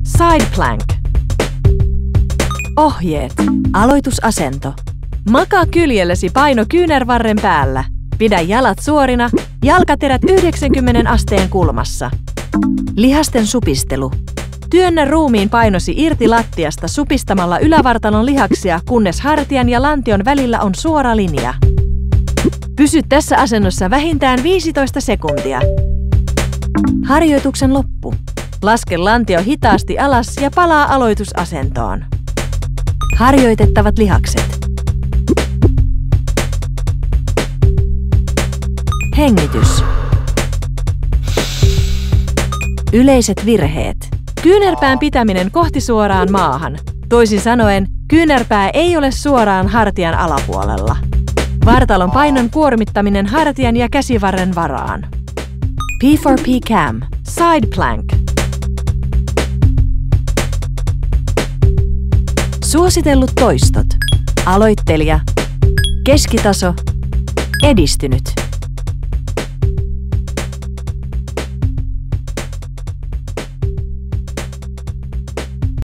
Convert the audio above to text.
Side plank. Ohjeet. Aloitusasento. Makaa kyljellesi paino kyynärvarren päällä. Pidä jalat suorina, jalkaterät 90 asteen kulmassa. Lihasten supistelu. Työnnä ruumiin painosi irti lattiasta supistamalla ylävartalon lihaksia, kunnes hartian ja lantion välillä on suora linja. Pysy tässä asennossa vähintään 15 sekuntia. Harjoituksen loppu. Laske lantio hitaasti alas ja palaa aloitusasentoon. Harjoitettavat lihakset. Hengitys. Yleiset virheet. Kyynärpään pitäminen kohti suoraan maahan. Toisin sanoen, kyynärpää ei ole suoraan hartian alapuolella. Vartalon painon kuormittaminen hartian ja käsivarren varaan. P4P Cam. Side plank. Suositellut toistot. Aloittelija. Keskitaso. Edistynyt.